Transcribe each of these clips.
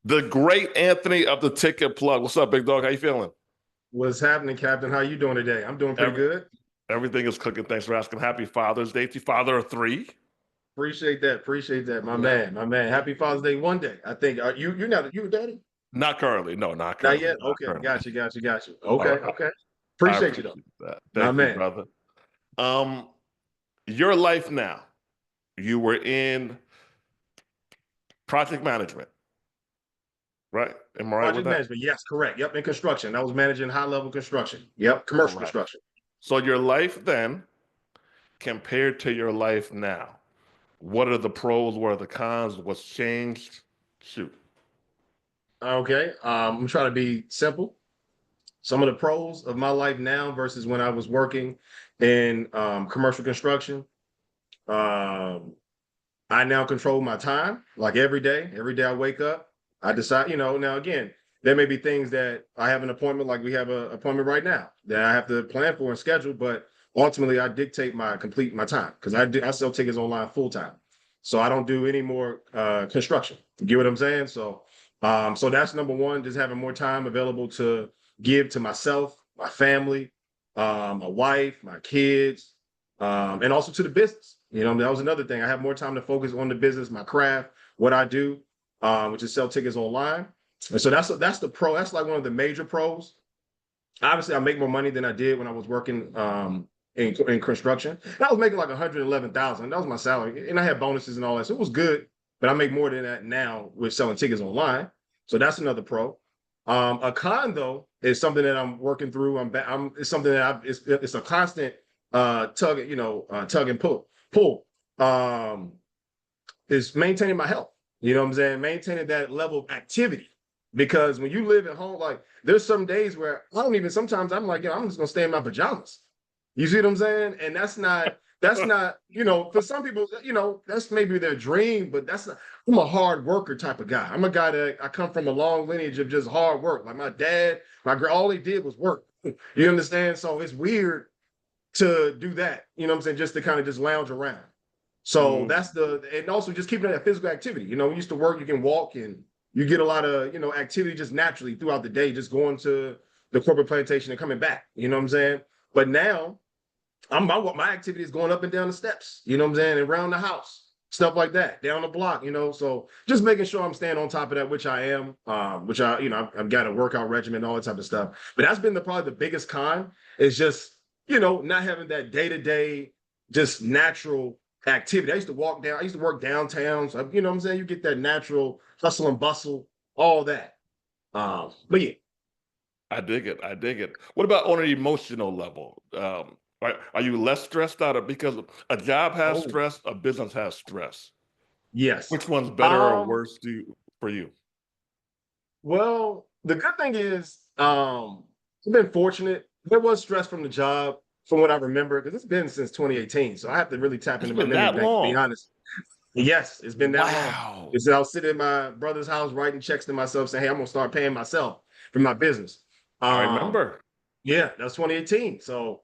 The great Anthony of the Ticket Plug. What's up, big dog? How you feeling? What's happening, Captain? How you doing today? I'm doing pretty Every, good. everything is cooking. Thanks for asking. Happy Father's Day to you, father of three. Appreciate that. Appreciate that, my Yeah. man. My man. Happy Father's Day one day. I think you're not you a daddy? Not currently. No, not Not currently. yet. Not Okay, currently. got you. All Okay, right. okay. I Appreciate you though, appreciate that. my Thank you, man. brother. Um, your life now. You were in project management, right? Am I right with Project that? management. Yes, correct. Yep, in construction. I was managing high level construction. Yep, All commercial right. construction. So your life then compared to your life now. What are the pros? What are the cons? What's changed? Shoot. Okay. I'm trying to be simple. Some of the pros of my life now versus when I was working in commercial construction. Um, I now control my time, like every day. Every day I wake up, I decide, now again, there may be things that I have an appointment, like we have an appointment right now that I have to plan for and schedule, but ultimately I dictate my time because I sell tickets online full time. So I don't do any more construction. You get what I'm saying? So that's number one, just having more time available to give to myself, my family, my wife, my kids, and also to the business. That was another thing. I have more time to focus on the business, my craft, what I do, which is sell tickets online. And so that's the pro. That's like one of the major pros. Obviously, I make more money than I did when I was working in construction. And I was making like 111,000. That was my salary, and I had bonuses and all that, so it was good. But I make more than that now with selling tickets online. So that's another pro. A con though is something that I'm working through. It's something that it's a constant tug and pull. Um, is maintaining my health. You know what I'm saying? Maintaining that level of activity. Because when you live at home, like there's some days where I don't even sometimes I'm like, I'm just gonna stay in my pajamas. You see what I'm saying? And that's not, for some people, that's maybe their dream, but that's not, I'm a hard worker type of guy. I'm a guy that I come from a long lineage of just hard work. Like my dad, all he did was work. You understand? So it's weird to do that, you know what I'm saying? Just to kind of just lounge around. So Mm. and also just keeping that physical activity. We used to work, you can walk and you get a lot of, activity just naturally throughout the day, just going to the corporate plantation and coming back. You know what I'm saying? But now my activity is going up and down the steps, you know what I'm saying? And around the house, stuff like that, down the block, So just making sure I'm staying on top of that, which I am, which I've got a workout regimen, all that type of stuff. But that's been probably the biggest con is just, not having that day-to-day, just natural activity. I used to work downtown. So, you know what I'm saying? You get that natural hustle and bustle, all that. But yeah, I dig it. I dig it. What about on an emotional level? Are you less stressed out of because a job has oh, stress, a business has stress? yes. Which one's better or Um, worse for you? Well, the good thing is, I've been fortunate. There was stress from the job, from what I remember, because it's been since 2018. So I have to really tap It's into my been memory that bank to be long. honest. Yes, it's been that long. Wow. It's I was sitting in my brother's house writing checks to myself, saying, "Hey, I'm gonna start paying myself for my business." I Um, remember. yeah, that was 2018. So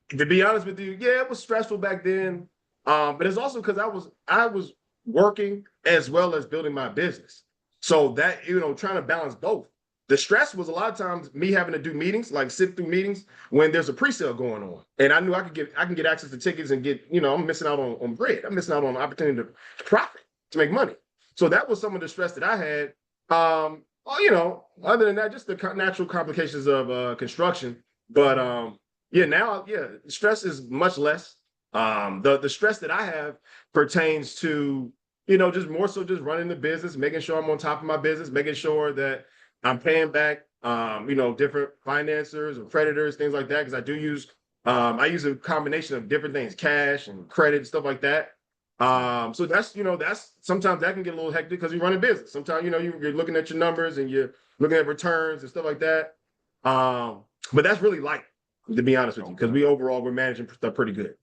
to be honest with you, yeah, it was stressful back then. But it's also because I was working as well as building my business. So that, trying to balance both. The stress was a lot of times me having to do meetings, like sit through meetings when there's a pre-sale going on. And I knew I can get access to tickets and get, I'm missing out on bread. I'm missing out on the opportunity to profit, to make money. So that was some of the stress that I had. Other than that, just the natural complications of construction. But yeah, now, yeah, stress is much less. The stress that I have pertains to, just more so just running the business, making sure I'm on top of my business, making sure that I'm paying back, different financiers or creditors, things like that. Because I use a combination of different things, cash and credit and stuff like that. So that's sometimes that can get a little hectic because you run a business. Sometimes, you're looking at your numbers and you're looking at returns and stuff like that. But that's really light, to be honest with you, because Okay. we're managing stuff pretty good.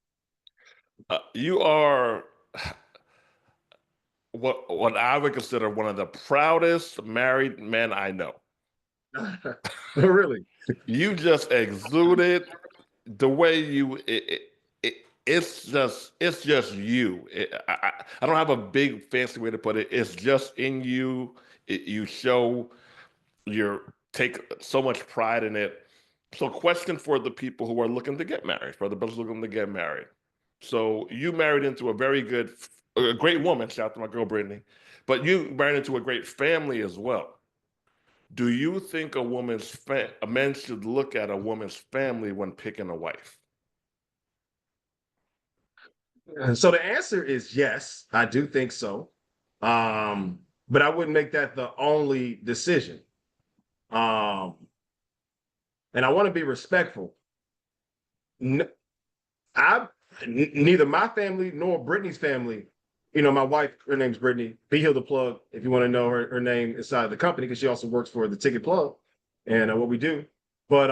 You are what I would consider one of the proudest married men I know. Really? You just exuded the way you it, it, it's just you. I don't have a big fancy way to put it. It's just in you. You show your take so much pride in it. So, question for the people who are looking to get married, for the brothers looking to get married. So, you married into a great woman. Shout out to my girl Brittany, but you married into a great family as well. Do you think a man should look at a woman's family when picking a wife? And so the answer is yes, I do think so. But I wouldn't make that the only decision. Um, and I want to be respectful. N- I neither my family nor Brittany's family, my wife, her name's Brittany. Be Heal the Plug, if you want to know her name inside the company, because she also works for the Ticket Plug and what we do. But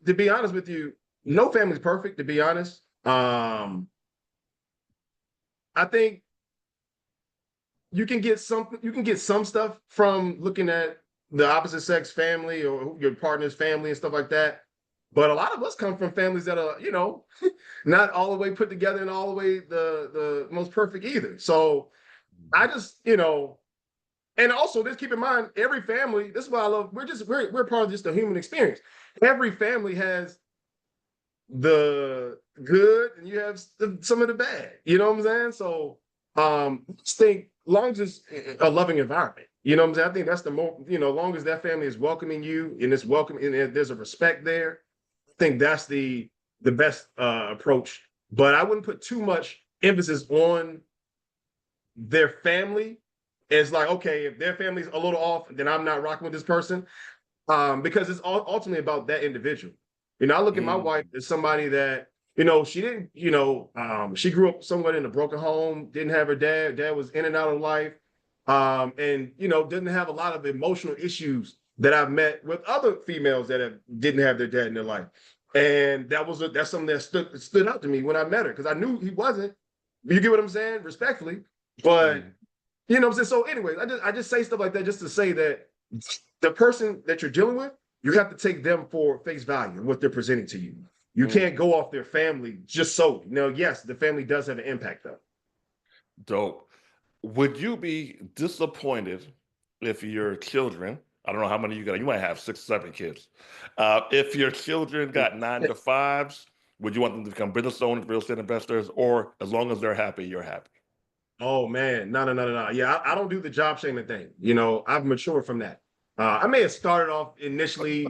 to be honest with you, no family's perfect, to be honest. I think you can get some stuff from looking at the opposite sex family or your partner's family and stuff like that. But a lot of us come from families that are, not all the way put together and all the way the most perfect either. So I just, and also just keep in mind, every family, this is what I love. We're part of just the human experience. Every family has the good and you have some of the bad. You know what I'm saying? So just think long as it's a loving environment, you know what I'm saying? I think that's the more, long as that family is welcoming you and it's welcome and there's a respect there, I think that's the best approach. But I wouldn't put too much emphasis on their family. It's like, okay, if their family's a little off, then I'm not rocking with this person. Because it's ultimately about that individual. I look at my wife as somebody that, she didn't, she grew up somewhat in a broken home, didn't have her dad. Dad was in and out of life. And, didn't have a lot of emotional issues that I've met with other females that didn't have their dad in their life. And that's something that stood out to me when I met her, because I knew he wasn't. You get what I'm saying? Respectfully. But, you know what I'm saying? So anyways, I just say stuff like that just to say that the person that you're dealing with, you have to take them for face value and what they're presenting to you. You can't go off their family just so. Yes, the family does have an impact though. Dope. Would you be disappointed if your children, I don't know how many you got, you might have 6, 7 kids. If your children got 9 to 5s, would you want them to become business owners, real estate investors, or as long as they're happy, you're happy? Oh man, no, no, no, no, no. Yeah, I don't do the job shaming thing. I've matured from that. I may have started off initially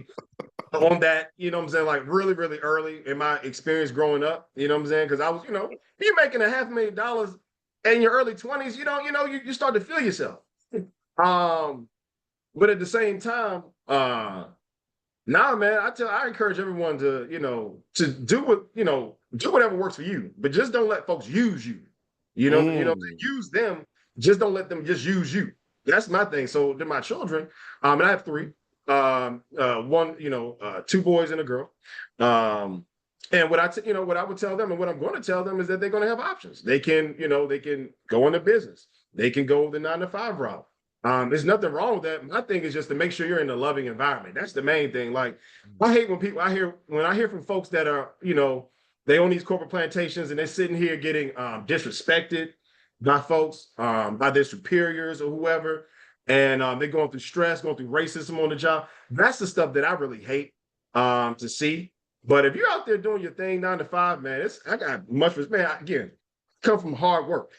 on that, what I'm saying, like really, really early in my experience growing up, you know what I'm saying? Because I was, if you're making $500,000 in your early 20s, you start to feel yourself. Um, but at the same time, nah, man, I encourage everyone to, to do whatever works for you, but just don't let folks use you. Mm. Use them, just don't let them just use you. That's my thing. So to my children, and I have three, one, 2 boys and a girl. And what I would tell them and what I'm going to tell them is that they're going to have options. They can go into business. They can go the 9 to 5 route. There's nothing wrong with that. My thing is just to make sure you're in a loving environment. That's the main thing. Like I hate when I hear from folks that are, they own these corporate plantations and they're sitting here getting disrespected by folks, by their superiors or whoever, and they're going through stress, going through racism on the job. That's the stuff that I really hate to see. But if you're out there doing your thing 9 to 5, man, I got much respect. Man, again, come from hard work.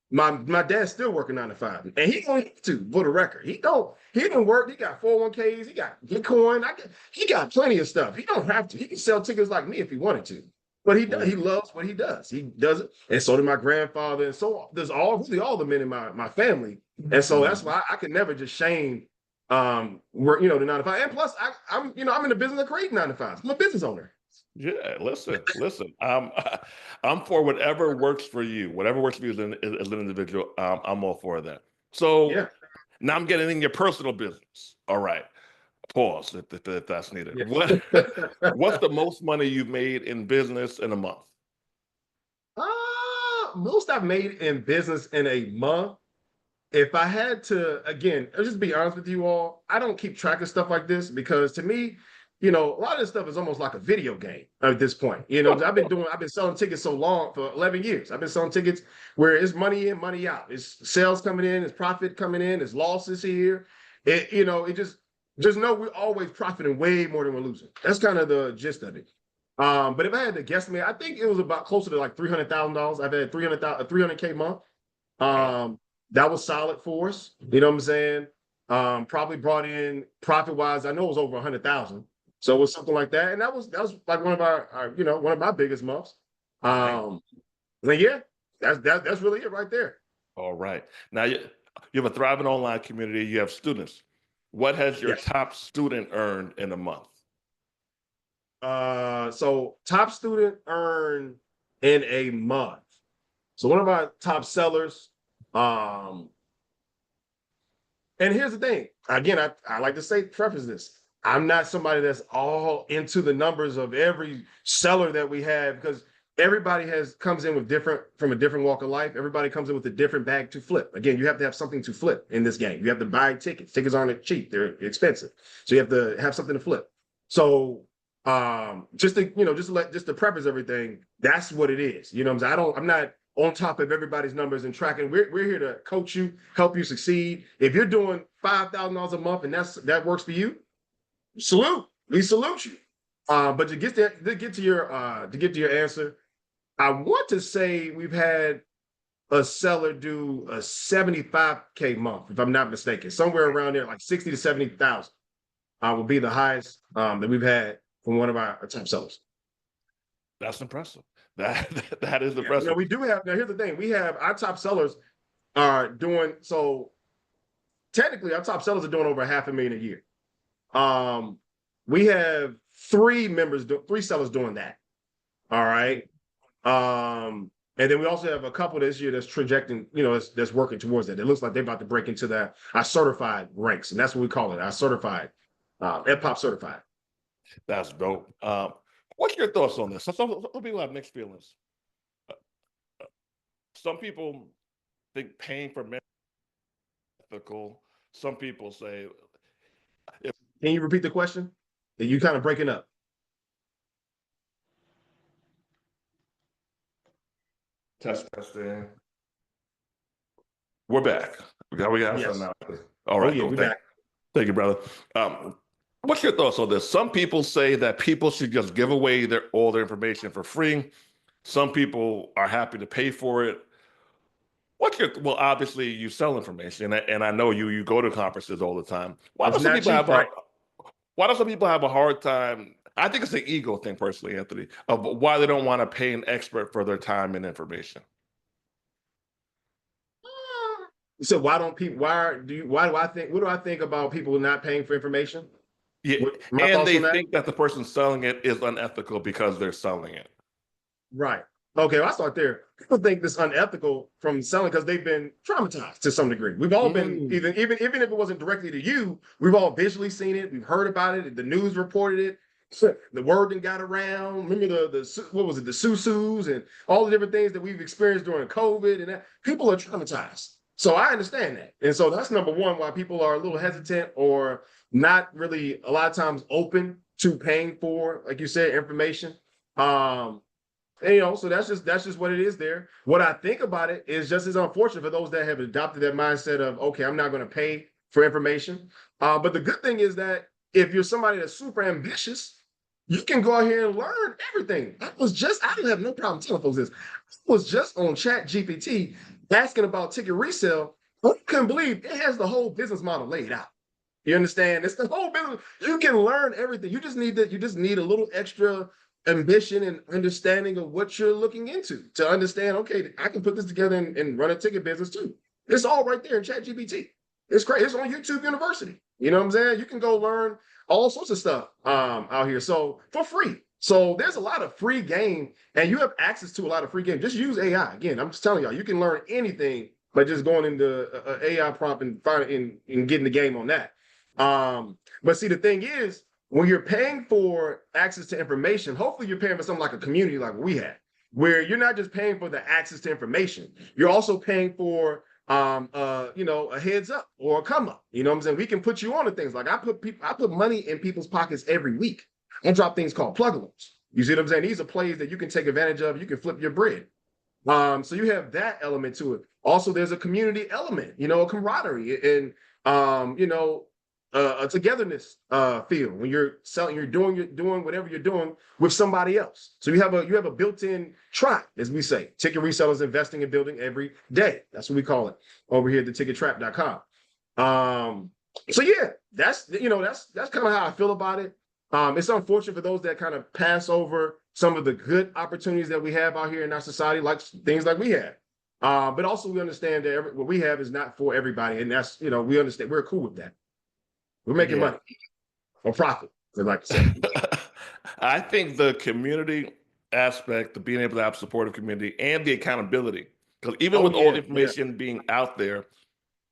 My dad's still working 9 to 5, and he don't need to, for the record. He didn't work. He got 401ks. He got Bitcoin. He got plenty of stuff. He don't have to. He can sell tickets like me if he wanted to. But he does. He loves what he does. He does it, and so did my grandfather, and so there's all the men in my family, and so that's why I could never just shame work, the 9 to 5. And plus, I'm in the business of creating 9 to 5s. I'm a business owner. Yeah, listen. I'm for whatever works for you. Whatever works for you as an individual. I'm all for that. So Yeah. now I'm getting in your personal business. All right. Pause if that's needed. Yeah. What's the most money you've made in business in a month? Most I've made in business in a month. If I had to, again, I'll just be honest with you all, I don't keep track of stuff like this because to me, a lot of this stuff is almost like a video game at this point. I've been selling tickets so long for 11 years. I've been selling tickets where it's money in, money out. It's sales coming in, it's profit coming in, it's losses here. It just know we're always profiting way more than we're losing. That's kind of the gist of it. But if I had to guesstimate, I think it was about closer to like $300,000. I've had 300K month. That was solid for us. You know what I'm saying? Probably brought in profit wise. I know it was over 100,000. So it was something like that. And that was like one of our one of my biggest months. And yeah, that's really it right there. All right. Now you have a thriving online community. You have students. What has your Yes. top student earned in a month? So top student earned in a month. So one of our top sellers, and here's the thing. Again, I like to preface this. I'm not somebody that's all into the numbers of every seller that we have, because everybody comes in from a different walk of life. Everybody comes in with a different bag to flip. Again, you have to have something to flip in this game. You have to buy tickets. Tickets aren't cheap. They're expensive. So you have to have something to flip. So just to preface everything, that's what it is. You know what I'm saying? I'm not on top of everybody's numbers and tracking. We're here to coach you, help you succeed. If you're doing $5,000 a month and that works for you, we salute you. But to get to your answer, I want to say we've had a seller do a 75K month, if I'm not mistaken, somewhere around there, like 60 to 70,000 will be the highest that we've had from one of our top sellers. That's impressive. That is impressive. We do have, now here's the thing, we have our top sellers are doing, so technically our top sellers are doing over $500,000 a year. We have three sellers doing that. All right. And then we also have a couple this year that's trajecting, that's working towards that. It looks like they're about to break into our certified ranks, and that's what we call it, our certified, EdPop certified. That's dope. What's your thoughts on this? Some people have mixed feelings. Some people think paying for men is ethical. Some people say. Can you repeat the question? You kind of breaking up. Testing. We're back. We got Yes. something now. All right. We're back. Thank you, brother. What's your thoughts on this? Some people say that people should just give away all their information for free. Some people are happy to pay for it. Well, obviously you sell information, and I know you go to conferences all the time. Why do some people have a hard time? I think it's an ego thing, personally, Anthony, of why they don't want to pay an expert for their time and information. So what do I think about people not paying for information? Yeah, and they think that the person selling it is unethical because they're selling it. Right. Okay, well, I'll start there. People think this unethical from selling because they've been traumatized to some degree. We've all been, even if it wasn't directly to you, we've all visually seen it. We've heard about it. The news reported it. The word that got around. Remember the Susus and all the different things that we've experienced during COVID, and that people are traumatized. So I understand that. And so that's number one, why people are a little hesitant or not really a lot of times open to paying for, like you said, information. So that's just what it is there. What I think about it is just as unfortunate for those that have adopted that mindset of, okay, I'm not going to pay for information. But the good thing is that if you're somebody that's super ambitious, you can go out here and learn everything. I don't have no problem telling folks this. I was just on ChatGPT asking about ticket resale. I couldn't believe it has the whole business model laid out. You understand? It's the whole business. You can learn everything. You just need a little extra ambition and understanding of what you're looking into to understand, okay, I can put this together and run a ticket business too. It's all right there in ChatGPT. It's great. It's on YouTube University. You know what I'm saying? You can go learn all sorts of stuff out here. So for free. So there's a lot of free game, and you have access to a lot of free game. Just use AI. Again, I'm just telling y'all, you can learn anything by just going into an AI prompt and finding and getting the game on that. But see, the thing is, when you're paying for access to information, hopefully you're paying for something like a community like we have, where you're not just paying for the access to information, you're also paying for a heads up or a come up. You know what I'm saying? We can put you on to things. Like I put money in people's pockets every week. I drop things called pluggables. You see what I'm saying? These are plays that you can take advantage of. You can flip your bread. So you have that element to it. Also, there's a community element, a camaraderie and a togetherness feel when you're selling, you're doing whatever you're doing with somebody else. So you have a built-in tribe, as we say. Ticket resellers investing and building every day. That's what we call it over here at thetickettrap.com. So yeah, that's kind of how I feel about it. It's unfortunate for those that kind of pass over some of the good opportunities that we have out here in our society, like things like we have. But also we understand that what we have is not for everybody. And that's, we understand, we're cool with that. We're making money or profit, they like to say. I think the community aspect of being able to have supportive community and the accountability, because even with all the information being out there,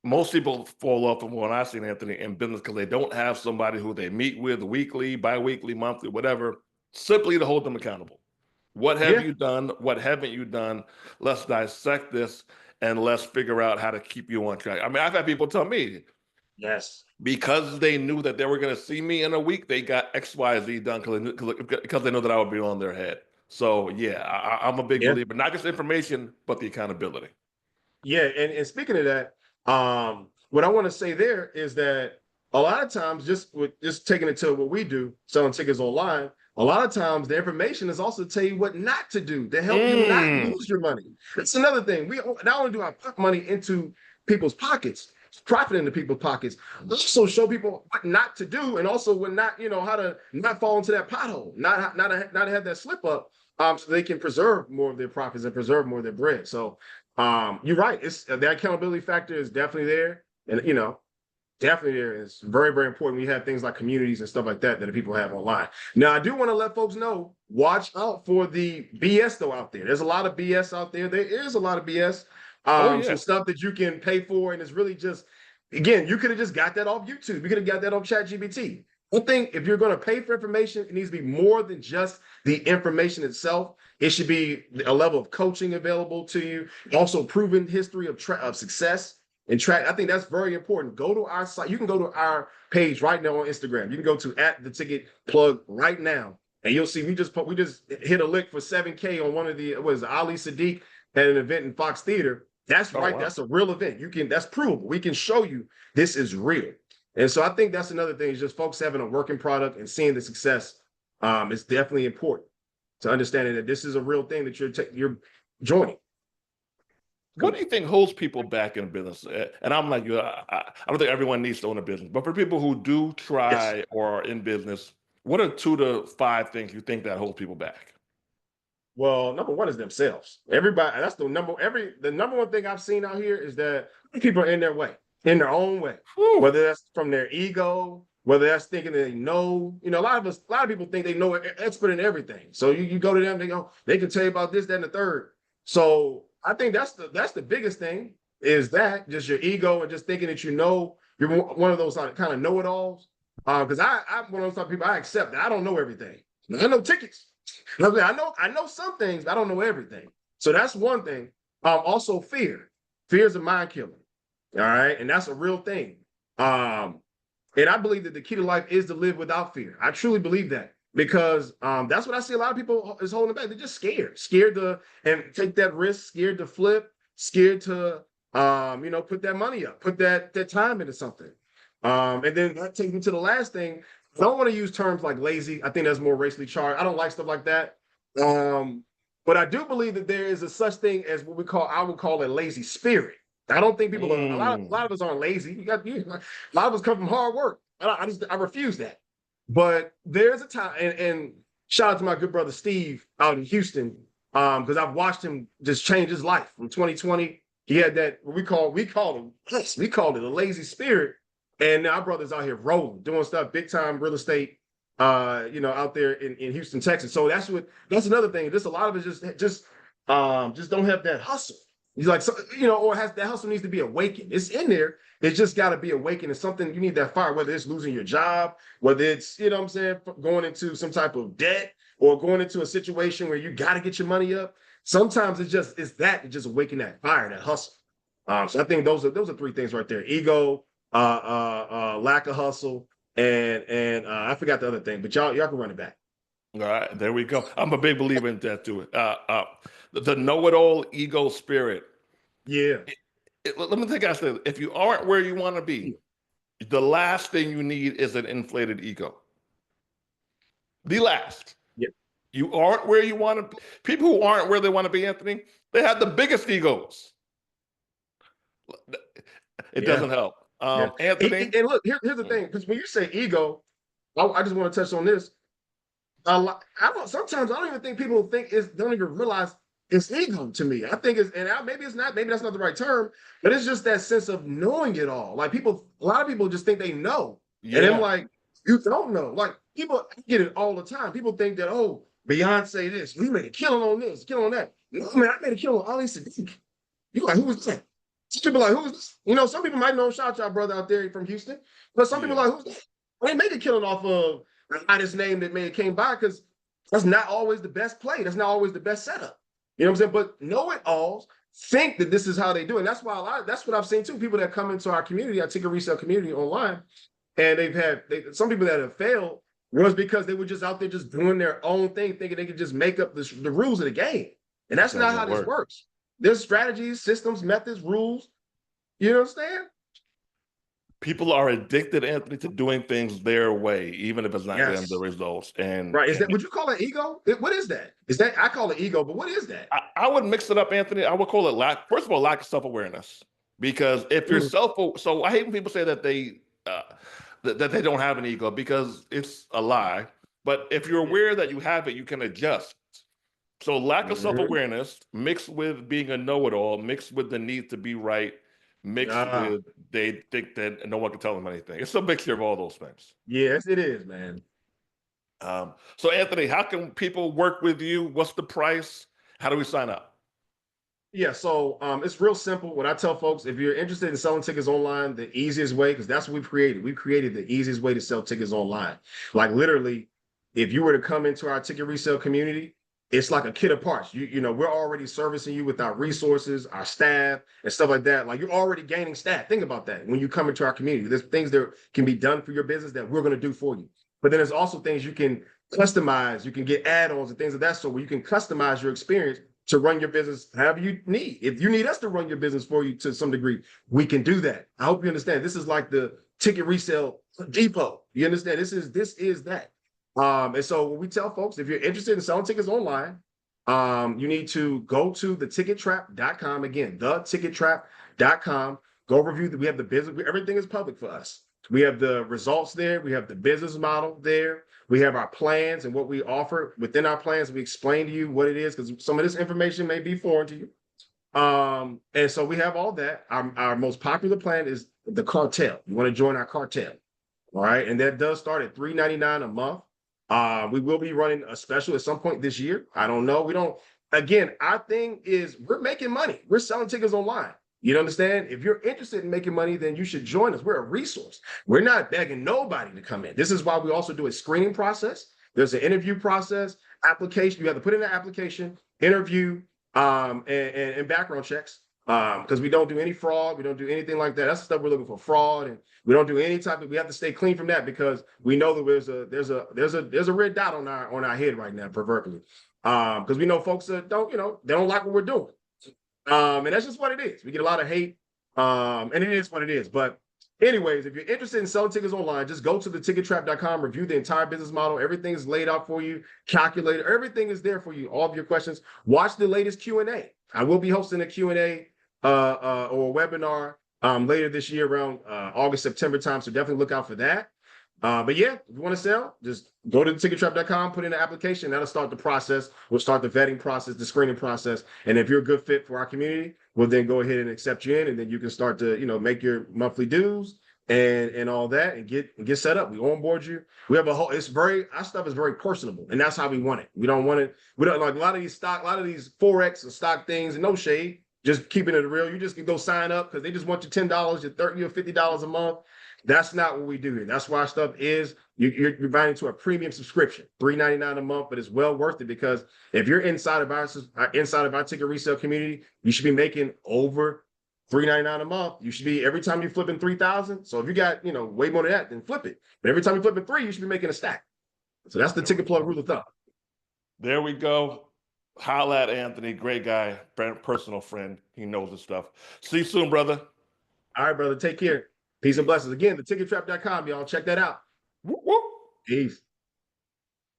most people fall off from what I've seen, Anthony, in business because they don't have somebody who they meet with weekly, bi-weekly, monthly, whatever, simply to hold them accountable. What have you done? What haven't you done? Let's dissect this and let's figure out how to keep you on track. I mean, I've had people tell me, yes, because they knew that they were going to see me in a week, they got X, Y, Z done because they know that I would be on their head. So yeah, I'm a big believer, not just information, but the accountability. Yeah, and speaking of that, what I want to say there is that a lot of times, just taking it to what we do, selling tickets online, a lot of times the information is also to tell you what not to do to help you not lose your money. That's another thing. We not only do I put money into people's pockets, profit into people's pockets, also show people what not to do, and also when not, how to not fall into that pothole, not have that slip up, so they can preserve more of their profits and preserve more of their bread. So you're right. It's that accountability factor is definitely there, and definitely there. It's very, very important. We have things like communities and stuff like that that people have online. Now, I do want to let folks know, watch out for the BS though out there. There's a lot of BS out there. There is a lot of BS. Some stuff that you can pay for, and it's really just, again, you could have just got that off YouTube. You could have got that off ChatGPT. I think if you're going to pay for information, it needs to be more than just the information itself. It should be a level of coaching available to you, also proven history of success and track. I think that's very important. Go to our site. You can go to our page right now on Instagram. You can go to @theticketplug right now, and you'll see we just hit a lick for 7K on one of the Ali Sadiq at an event in Fox Theater. That's right. Wow. That's a real event. That's provable. We can show you this is real. And so I think that's another thing is just folks having a working product and seeing the success is definitely important to understanding that this is a real thing that you're joining. What do you think holds people back in business? And I'm like, I don't think everyone needs to own a business, but for people who do try or are in business, what are 2 to 5 things you think that holds people back? Well, number one is themselves. Everybody, that's the number one thing I've seen out here is that people are in their way, in their own way. Whew. Whether that's from their ego, whether that's thinking that they know, a lot of people think they know expert in everything. So you go to them, they can tell you about this, that, and the third. So I think that's the biggest thing is that just your ego and just thinking that you're one of those kind of know-it-alls. Because I'm one of those type of people, I accept that I don't know everything. I know tickets. I know some things, but I don't know everything. So that's one thing. Also fear. Fear is a mind killer. All right. And that's a real thing. And I believe that the key to life is to live without fear. I truly believe that because that's what I see a lot of people is holding back. They're just scared to and take that risk, scared to flip, scared to put that money up, put that time into something. And then that takes me to the last thing. I don't want to use terms like lazy. I think that's more racially charged. I don't like stuff like that. But I do believe that there is a such thing as I would call a lazy spirit. I don't think people a lot of us aren't lazy. A lot of us come from hard work. I refuse that. But there's a time, and shout out to my good brother Steve out in Houston, because I've watched him just change his life from 2020. He had that we called it a lazy spirit. And now our brother's out here rolling, doing stuff, big time real estate, out there in Houston, Texas. So that's another thing. Just a lot of it just don't have that hustle. He's like, or that hustle needs to be awakened. It's in there. It's just got to be awakened. It's something you need that fire, whether it's losing your job, whether it's, going into some type of debt or going into a situation where you got to get your money up. Sometimes it's just awaken that fire, that hustle. So I think those are three things right there: ego, lack of hustle, and I forgot the other thing, but y'all can run it back. All right, there we go. I'm a big believer in that too. The know-it-all ego spirit. Yeah, Let me think. I said, if you aren't where you want to be, the last thing you need is an inflated ego. The last. yeah, You aren't where you want to be. People who aren't where they want to be, Anthony, they have the biggest egos. It yeah, doesn't help. yeah. Anthony, And look, here's the thing, because when you say ego, I just want to touch on this. I don't. Sometimes I don't even think people don't even realize it's ego to me. I think maybe it's not. Maybe that's not the right term, but it's just that sense of knowing it all. Like a lot of people just think they know, and I'm yeah, like, you don't know. Like people get it all the time. People think that Beyonce this, we made a killing on this, killing on that. No, man, I made a killing on Ali Sadiq. You like who was that? Some people like who's this? Some people might know shout out brother out there from Houston, but some people yeah. like who's that? I ain't make a killing off of hottest name that may have came by because that's not always the best play. That's not always the best setup. You know what I'm saying? But know-it-alls think that this is how they do it. And that's why that's what I've seen too. People that come into our community, our ticket resale community online, and some people that have failed was because they were just out there just doing their own thing, thinking they could just make up the rules of the game. And It that's not doesn't how this work. works. There's strategies, systems, methods, rules. You know what I'm saying? People are addicted, Anthony, to doing things their way, even if it's not getting the Yes. results. And Right. Would you call that ego? What is that? I call it ego, but what is that? I would mix it up, Anthony. I would call it first of all, lack of self-awareness. Because if you're Mm, so I hate when people say that that they don't have an ego because it's a lie. But if you're yeah. aware that you have it, you can adjust. So lack of Mhm. self-awareness mixed with being a know-it-all, mixed with the need to be right, mixed Ah, with they think that no one can tell them anything. It's a mixture of all those things. yes, it is, man. So Anthony, how can people work with you? What's the price? How do we sign up? Yeah, so it's real simple. What I tell folks, if you're interested in selling tickets online, the easiest way, because that's what we've created. We've created the easiest way to sell tickets online. Like literally, if you were to come into our ticket resale community, it's like a kit of parts. We're already servicing you with our resources, our staff, and stuff like that. Like you're already gaining staff. Think about that when you come into our community. There's things that can be done for your business that we're going to do for you. But then there's also things you can customize. You can get add-ons and things of that sort where you can customize your experience to run your business however you need. If you need us to run your business for you to some degree, we can do that. I hope you understand. This is like the ticket resale depot. You understand? This is that. And so when we tell folks, if you're interested in selling tickets online, you need to go to thetickettrap.com. Again, thetickettrap.com. Go review that we have the business. Everything is public for us. We have the results there. We have the business model there. We have our plans and what we offer within our plans. We explain to you what it is because some of this information may be foreign to you. And so we have all that. Our most popular plan is the cartel. You want to join our cartel. All right. And that does start at $3.99 a month. We will be running a special at some point this year. I don't know. We don't, again, our thing is we're making money. We're selling tickets online. You understand? If you're interested in making money, then you should join us. We're a resource. We're not begging nobody to come in. This is why we also do a screening process. There's an interview process, application. You have to put in an application, interview, and background checks. Because we don't do any fraud, we don't do anything like that. That's the stuff we're looking for, fraud, and we don't do any type of. We have to stay clean from that because we know that there's a red dot on our head right now, proverbially. Because we know folks that they don't like what we're doing. And that's just what it is. We get a lot of hate, and it is what it is. But anyways, if you're interested in selling tickets online, just go to thetickettrap.com, review the entire business model. Everything is laid out for you, calculated. Everything is there for you, all of your questions. Watch the latest Q&A. I will be hosting a Q&A or a webinar later this year around August, September time. So definitely look out for that. But yeah, if you want to sell, just go to thetickettrap.com, put in an application. That'll start the process. We'll start the vetting process, the screening process. And if you're a good fit for our community, we'll then go ahead and accept you in. And then you can start to, make your monthly dues and all that and get set up. We onboard you. We have our stuff is very personable. And that's how we want it. We don't like a lot of these Forex and stock things and no shade. Just keeping it real. You just can go sign up because they just want you $10, your $30 or $50 a month. That's not what we do here. That's why our stuff is you're buying into a premium subscription, $3.99 a month, but it's well worth it because if you're inside of our ticket resale community, you should be making over $3.99 a month. You should be every time you're flipping 3,000. So if you got way more than that, then flip it. But every time you're flipping three, you should be making a stack. So that's the ticket plug rule of thumb. There we go. Holla at Anthony, great guy, personal friend. He knows his stuff. See you soon, brother. All right, brother. Take care. Peace and blessings. Again, thetickettrap.com, y'all. Check that out. Whoop, whoop. Peace.